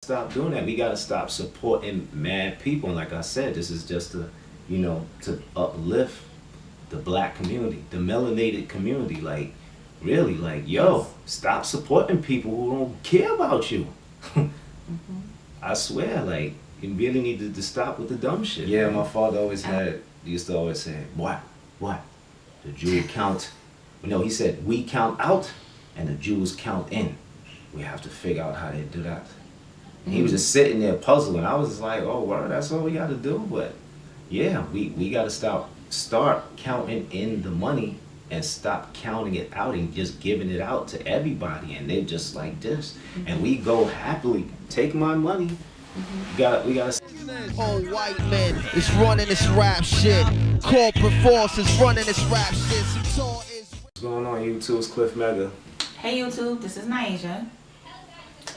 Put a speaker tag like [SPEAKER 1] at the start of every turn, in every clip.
[SPEAKER 1] stop doing that. We gotta stop supporting mad people. And like I said, this is just to, to uplift the black community, the melanated community. Like, really, like, yo, stop supporting people who don't care about you. I swear, like, you really need to stop with the dumb shit. Yeah, my father used to always say, what? The Jew count. No, he said, we count out and the Jews count in. We have to figure out how they do that. And he was just sitting there puzzling. I was just like, oh, well, that's all we got to do. But yeah, we got to start counting in the money and stop counting it out and just giving it out to everybody. And they're just like this. And we go happily, take my money. We gotta.
[SPEAKER 2] All white men is running this rap shit. Corporate force is running this rap shit.
[SPEAKER 1] What's going on, YouTube? It's Cliff Mega.
[SPEAKER 3] Hey YouTube, this is Niasiac,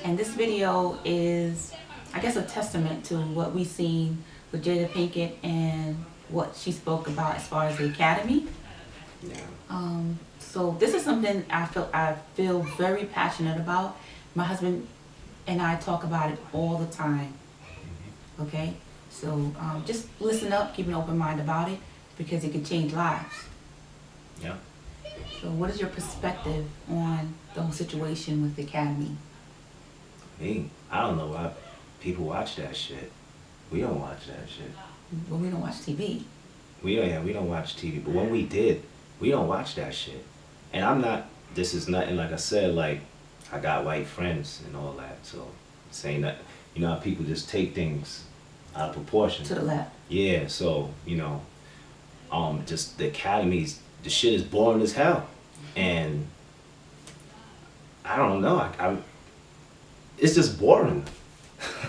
[SPEAKER 3] and this video is, I guess, a testament to what we've seen with Jada Pinkett and what she spoke about as far as the Academy.
[SPEAKER 1] Yeah.
[SPEAKER 3] So this is something I feel very passionate about. My husband and I talk about it all the time. Okay, so just listen up, keep an open mind about it, because it can change lives.
[SPEAKER 1] Yeah.
[SPEAKER 3] So what is your perspective on the whole situation with the Academy?
[SPEAKER 1] I don't know why people watch that shit. We don't watch that shit.
[SPEAKER 3] Well, we don't watch TV.
[SPEAKER 1] We don't watch TV. But when we did, we don't watch that shit. And this is nothing, like I said, like, I got white friends and all that. So saying that, you know how people just take things out of proportion.
[SPEAKER 3] To the left.
[SPEAKER 1] Yeah, so, just the Academies, the shit is boring as hell. And I don't know, it's just boring.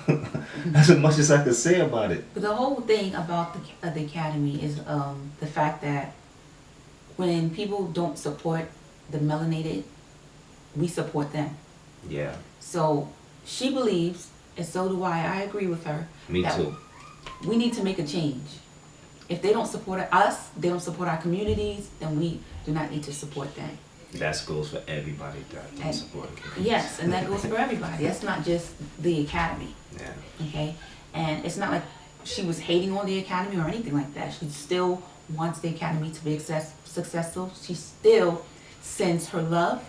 [SPEAKER 1] That's as much as I can say about it.
[SPEAKER 3] But the whole thing about the Academy is the fact that when people don't support the melanated, we support them.
[SPEAKER 1] Yeah.
[SPEAKER 3] So she believes, and so do I agree with her.
[SPEAKER 1] Me too.
[SPEAKER 3] We need to make a change. If they don't support us, they don't support our communities, then we do not need to support them.
[SPEAKER 1] That goes for everybody that don't support it.
[SPEAKER 3] Yes, and that goes for everybody. That's not just the Academy.
[SPEAKER 1] Yeah.
[SPEAKER 3] Okay? And it's not like she was hating on the Academy or anything like that. She still wants the Academy to be successful. She still sends her love.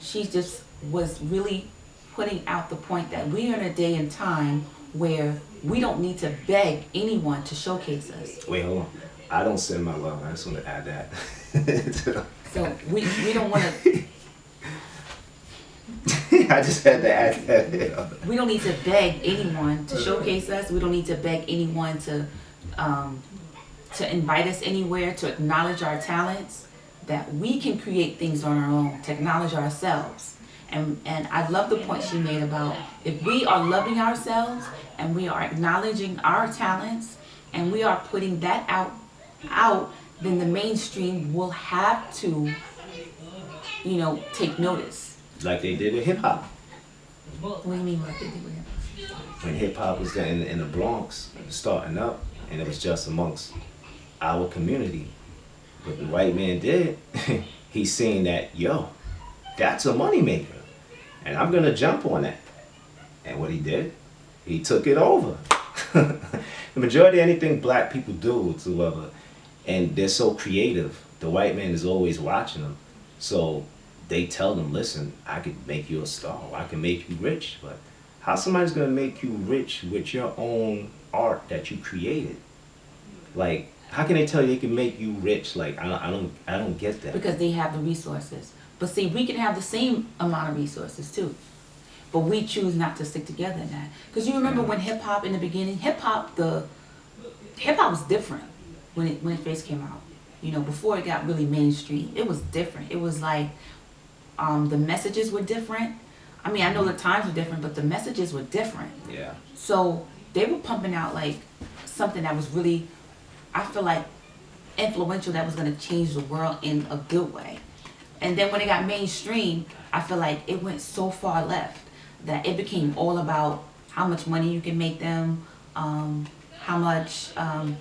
[SPEAKER 3] She just was really putting out the point that we are in a day and time where we don't need to beg anyone to showcase us.
[SPEAKER 1] Wait, hold on. I don't send my love. I just want to add that.
[SPEAKER 3] So we don't want to.
[SPEAKER 1] I just had to add that.
[SPEAKER 3] We don't need to beg anyone to showcase us. We don't need to beg anyone to invite us anywhere, to acknowledge our talents. That we can create things on our own, to acknowledge ourselves. And I love the point she made about if we are loving ourselves and we are acknowledging our talents and we are putting that out, then the mainstream will have to, take notice.
[SPEAKER 1] Like they did with hip hop.
[SPEAKER 3] What do you mean like they did with hip hop?
[SPEAKER 1] When hip hop was in the Bronx, starting up, and it was just amongst our community. What the white man did, he's saying that, yo, that's a moneymaker. And I'm going to jump on that. And what he did, he took it over. The majority of anything black people do whatsoever, and they're so creative, the white man is always watching them. So they tell them, listen, I could make you a star, or I can make you rich. But how somebody's going to make you rich with your own art that you created? Like, how can they tell you they can make you rich? Like, I don't get that.
[SPEAKER 3] Because they have the resources. But see, we can have the same amount of resources too. But we choose not to stick together in that. Because you remember when hip hop in the beginning, hip hop was different when it first came out. Before it got really mainstream, it was different. It was like the messages were different. I mean, I know the times were different, but the messages were different.
[SPEAKER 1] Yeah.
[SPEAKER 3] So they were pumping out like something that was really, I feel like, influential, that was going to change the world in a good way. And then when it got mainstream, I feel like it went so far left that it became all about how much money you can make them, how much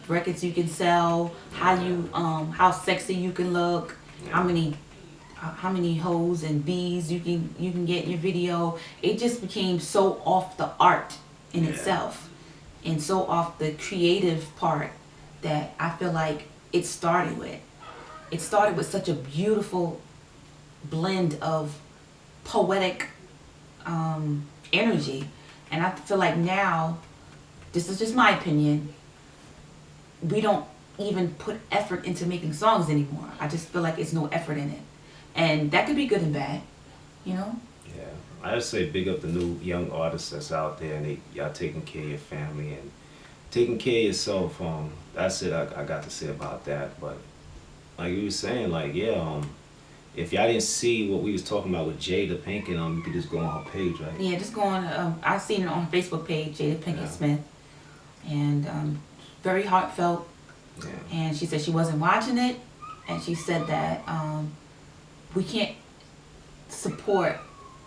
[SPEAKER 3] records you can sell, how sexy you can look, how many how many hoes and bees you can get in your video. It just became so off the art in itself, and so off the creative part that I feel like it started with. It started with such a beautiful blend of poetic energy, and I feel like now, this is just my opinion, we don't even put effort into making songs anymore. I just feel like it's no effort in it, and that could be good and bad, you know.
[SPEAKER 1] Yeah, I just say big up the new young artists that's out there, and y'all taking care of your family and taking care of yourself. That's it. I got to say about that. But like you were saying, like if y'all didn't see what we was talking about with Jada Pinkett, you could just go on her page, right?
[SPEAKER 3] Yeah, just go on. I've seen it on her Facebook page, Jada Pinkett Smith, and very heartfelt.
[SPEAKER 1] Yeah.
[SPEAKER 3] And she said she wasn't watching it, and she said that we can't support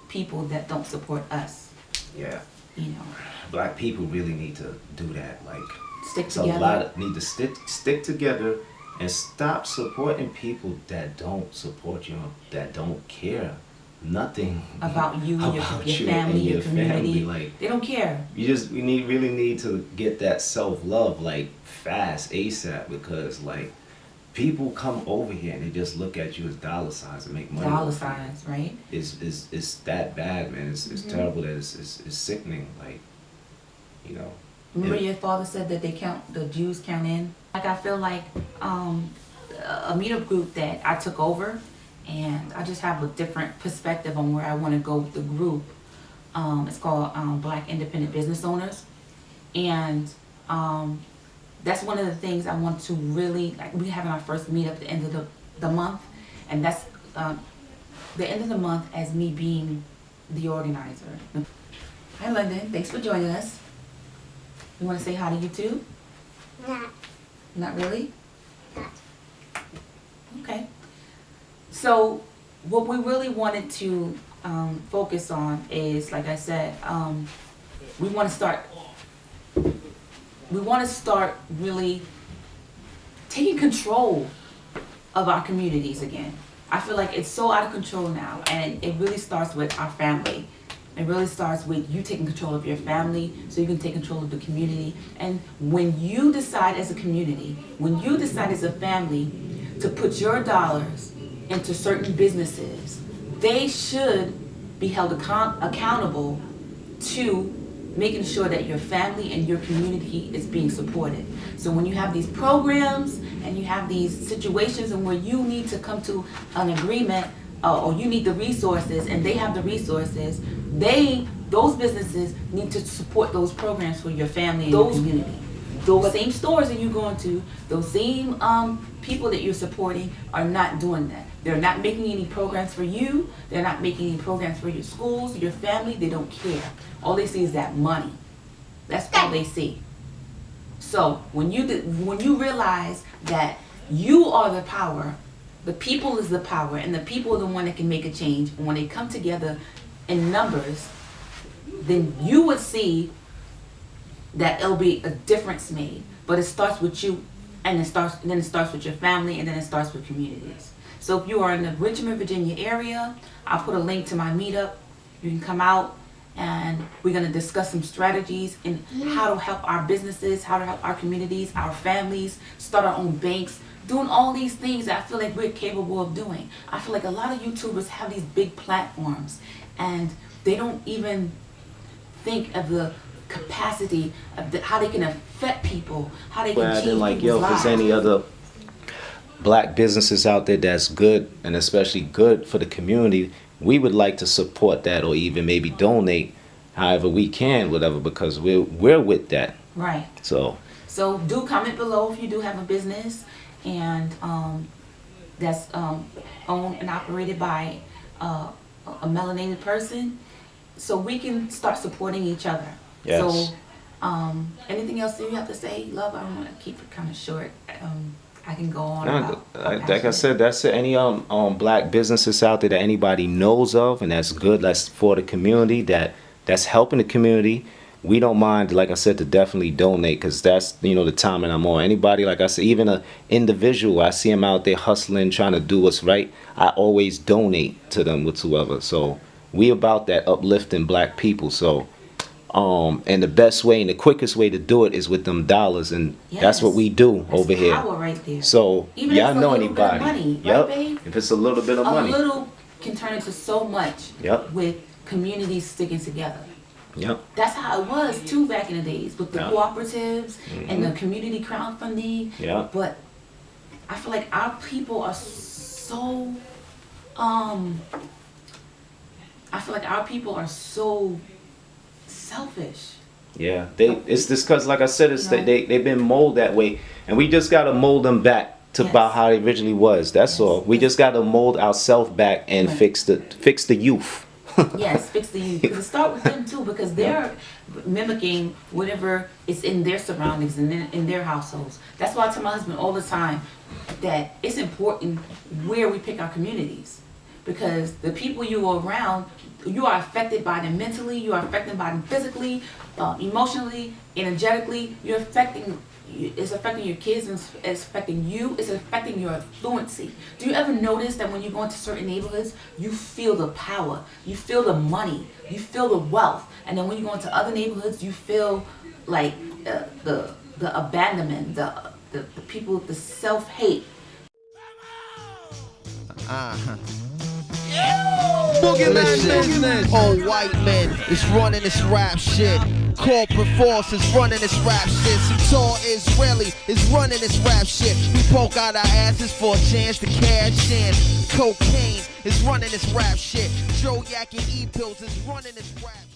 [SPEAKER 3] people that don't support us.
[SPEAKER 1] Yeah.
[SPEAKER 3] You know.
[SPEAKER 1] Black people really need to do that. Like,
[SPEAKER 3] Stick
[SPEAKER 1] it's
[SPEAKER 3] together.
[SPEAKER 1] a lot of, need to stick together and stop supporting people that don't support you, that don't care nothing
[SPEAKER 3] About you,
[SPEAKER 1] about
[SPEAKER 3] your
[SPEAKER 1] you
[SPEAKER 3] family,
[SPEAKER 1] and
[SPEAKER 3] your community.
[SPEAKER 1] family. Like,
[SPEAKER 3] they don't care.
[SPEAKER 1] we really need to get that self-love like fast, ASAP, because like people come over here and they just look at you as dollar signs and make money.
[SPEAKER 3] Dollar signs, right?
[SPEAKER 1] It's that bad, man. It's terrible. That it's sickening. Like, you know.
[SPEAKER 3] Remember your father said that the Jews count in? Like, I feel like a meetup group that I took over, and I just have a different perspective on where I want to go with the group. It's called Black Independent Business Owners, and that's one of the things I want to really, like, we're having our first meetup at the end of the month, and that's the end of the month as me being the organizer. Hi London, thanks for joining us. You want to say hi to YouTube?
[SPEAKER 4] Not.
[SPEAKER 3] Not really?
[SPEAKER 4] Not.
[SPEAKER 3] Okay. So what we really wanted to focus on is, like I said, we want to start really taking control of our communities again. I feel like it's so out of control now, and it really starts with our family. It really starts with you taking control of your family so you can take control of the community. And when you decide as a community, when you decide as a family to put your dollars into certain businesses, they should be held accountable to making sure that your family and your community is being supported. So when you have these programs and you have these situations and where you need to come to an agreement, or you need the resources and they have the resources, those businesses need to support those programs for your family and your community. Those same stores that you're going to, those same people that you're supporting are not doing that. They're not making any programs for you. They're not making any programs for your schools, your family. They don't care. All they see is that money. That's all they see. So when you realize that you are the power, the people is the power, and the people are the one that can make a change. And when they come together in numbers, then you would see that it'll be a difference made. But it starts with you, and then it starts with your family, and then it starts with communities. So if you are in the Richmond, Virginia area, I'll put a link to my meetup. You can come out, and we're going to discuss some strategies in how to help our businesses, how to help our communities, our families, start our own banks, doing all these things that I feel like we're capable of doing. I feel like a lot of YouTubers have these big platforms, and they don't even think of the capacity of how they can affect people, how they can change people's lives.
[SPEAKER 1] If there's any other black businesses out there that's good, and especially good for the community, we would like to support that, or even maybe donate however we can, whatever, because we're with that.
[SPEAKER 3] Right.
[SPEAKER 1] So
[SPEAKER 3] do comment below if you do have a business and that's owned and operated by a melanated person, so we can start supporting each other.
[SPEAKER 1] Yes.
[SPEAKER 3] So anything else that you have to say, love? I don't want to keep it kind of short. I can go on about
[SPEAKER 1] like I said, that's it. Any black businesses out there that anybody knows of and that's good, that's for the community, that's helping the community, we don't mind, like I said, to definitely donate, because that's, you know, the time that I'm on. Anybody, like I said, even a individual, I see them out there hustling, trying to do what's right, I always donate to them whatsoever. So we about that uplifting black people. So and the best way and the quickest way to do it is with them dollars, and that's what we do
[SPEAKER 3] That's
[SPEAKER 1] over here.
[SPEAKER 3] power right there.
[SPEAKER 1] So
[SPEAKER 3] Even
[SPEAKER 1] y'all
[SPEAKER 3] if it's a
[SPEAKER 1] know
[SPEAKER 3] little bit of
[SPEAKER 1] anybody?
[SPEAKER 3] money,
[SPEAKER 1] Yep.
[SPEAKER 3] right, babe?
[SPEAKER 1] If it's a little bit of
[SPEAKER 3] A
[SPEAKER 1] money.
[SPEAKER 3] little can turn into so much.
[SPEAKER 1] Yep.
[SPEAKER 3] With communities sticking together.
[SPEAKER 1] Yep.
[SPEAKER 3] That's how it was too back in the days with the
[SPEAKER 1] Yep.
[SPEAKER 3] cooperatives and the community crowdfunding.
[SPEAKER 1] Yep.
[SPEAKER 3] But I feel like our people are so I feel like our people are so selfish.
[SPEAKER 1] Yeah, it's just because, like I said, it's
[SPEAKER 3] No.
[SPEAKER 1] they've been molded that way, and we just gotta mold them back to
[SPEAKER 3] Yes.
[SPEAKER 1] about how it originally was. That's
[SPEAKER 3] Yes.
[SPEAKER 1] all. We just gotta mold ourselves back and
[SPEAKER 3] Right.
[SPEAKER 1] fix the youth.
[SPEAKER 3] Yes, fix the youth. Because it start with them too, because they're mimicking whatever is in their surroundings and in their households. That's why I tell my husband all the time that it's important where we pick our communities, because the people you are around, you are affected by them mentally, you are affected by them physically, emotionally, energetically. It's affecting your kids, and it's affecting you, it's affecting your fluency. Do you ever notice that when you go into certain neighborhoods, you feel the power, you feel the money, you feel the wealth, and then when you go into other neighborhoods, you feel like the abandonment, the people, the self-hate.
[SPEAKER 2] Listen, old white men is running this rap shit. Corporate force is running this rap shit. Some tall Israeli is running this rap shit. We poke out our asses for a chance to cash in. Cocaine is running this rap shit. Joe Yak and E-Pills is running this rap shit.